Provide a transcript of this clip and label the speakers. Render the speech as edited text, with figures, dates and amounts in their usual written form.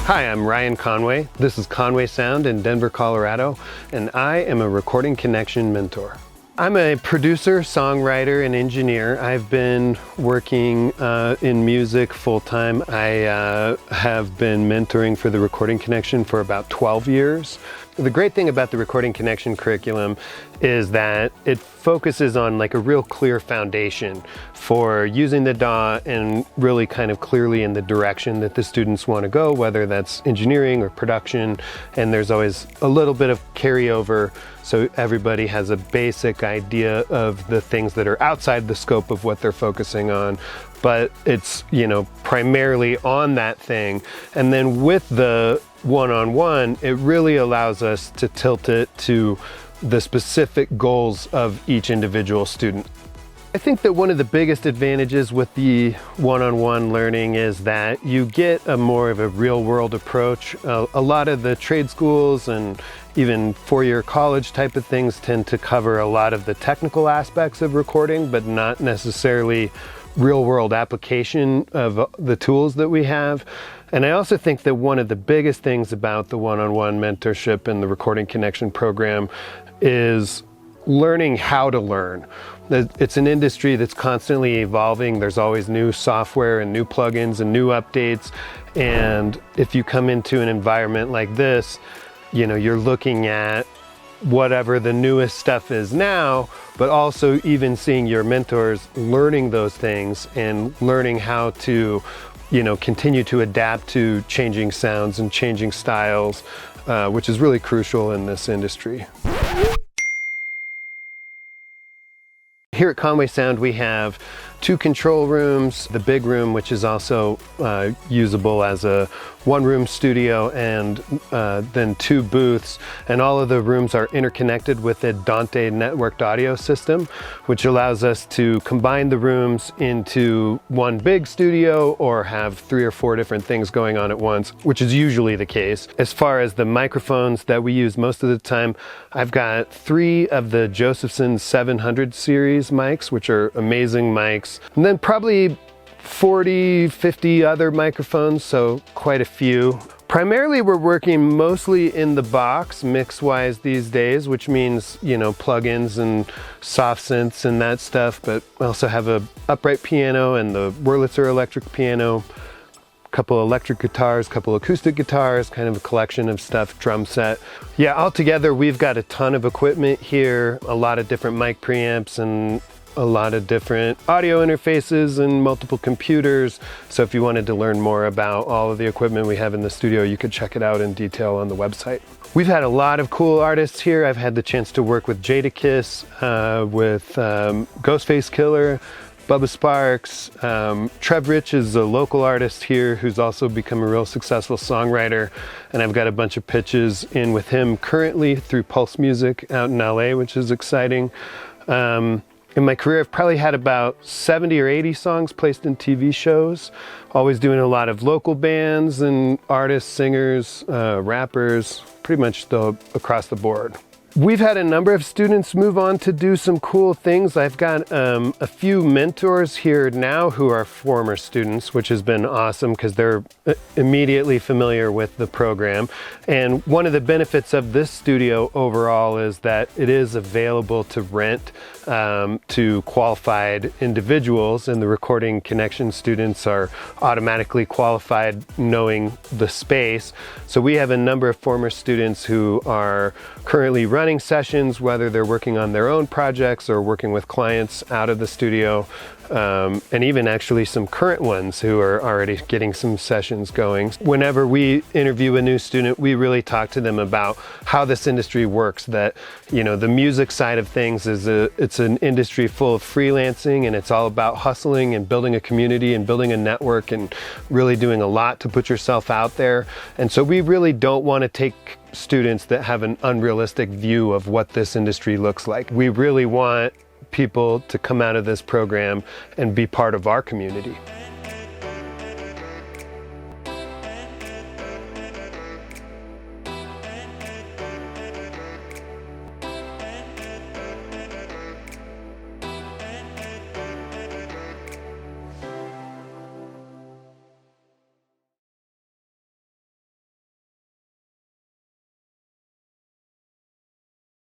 Speaker 1: Hi, I'm Ryan Conway. This is ConwaySound in Denver, Colorado, and I am a Recording Connection mentor. I'm a producer, songwriter, and engineer. I've been working in music full-time. I have been mentoring for the Recording Connection for about 12 years. The great thing about the Recording Connection curriculum is that it focuses on like a real clear foundation for using the DAW and really kind of clearly in the direction that the students want to go, whether that's engineering or production. And there's always a little bit of carryover, so everybody has a basic idea of the things that are outside the scope of what they're focusing on. But it's, primarily on that thing. And then with the one-on-one, it really allows us to tilt it to the specific goals of each individual student. I think that one of the biggest advantages with the one-on-one learning is that you get a more of a real-world approach. A lot of the trade schools and even four-year college type of things tend to cover a lot of the technical aspects of recording, but not necessarily real-world application of the tools that we have. And I also think that one of the biggest things about the one-on-one mentorship and the Recording Connection program is learning how to learn. It's an industry that's constantly evolving. There's always new software and new plugins and new updates. And if you come into an environment like this, you're looking at whatever the newest stuff is now, but also even seeing your mentors learning those things and learning how to continue to adapt to changing sounds and changing styles, which is really crucial in this industry. Here at ConwaySound, we have 2 control rooms, the big room, which is also usable as a one-room studio, and then 2 booths. And all of the rooms are interconnected with a Dante networked audio system, which allows us to combine the rooms into one big studio or have 3 or 4 different things going on at once, which is usually the case. As far as the microphones that we use most of the time, I've got 3 of the Josephson 700 series mics, which are amazing mics. And then probably 40, 50 other microphones, so quite a few. Primarily, we're working mostly in the box mix-wise these days, which means, plugins and soft synths and that stuff, but we also have a upright piano and the Wurlitzer electric piano, a couple electric guitars, a couple acoustic guitars, kind of a collection of stuff, drum set. Yeah, altogether, we've got a ton of equipment here, a lot of different mic preamps and a lot of different audio interfaces and multiple computers. So if you wanted to learn more about all of the equipment we have in the studio, you could check it out in detail on the website. We've had a lot of cool artists here. I've had the chance to work with Jadakiss, with Ghostface Killer, Bubba Sparks. Trev Rich is a local artist here who's also become a real successful songwriter. And I've got a bunch of pitches in with him currently through Pulse Music out in LA, which is exciting. In my career, I've probably had about 70 or 80 songs placed in TV shows, always doing a lot of local bands and artists, singers, rappers, pretty much across the board. We've had a number of students move on to do some cool things. I've got a few mentors here now who are former students, which has been awesome because they're immediately familiar with the program. And one of the benefits of this studio overall is that it is available to rent to qualified individuals, and the Recording Connection students are automatically qualified knowing the space. So we have a number of former students who are currently running sessions, whether they're working on their own projects or working with clients out of the studio, and even actually some current ones who are already getting some sessions going. Whenever we interview a new student, we really talk to them about how this industry works, that the music side of things is it's an industry full of freelancing, and it's all about hustling and building a community and building a network and really doing a lot to put yourself out there. And so we really don't want to take students that have an unrealistic view of what this industry looks like. We really want people to come out of this program and be part of our community.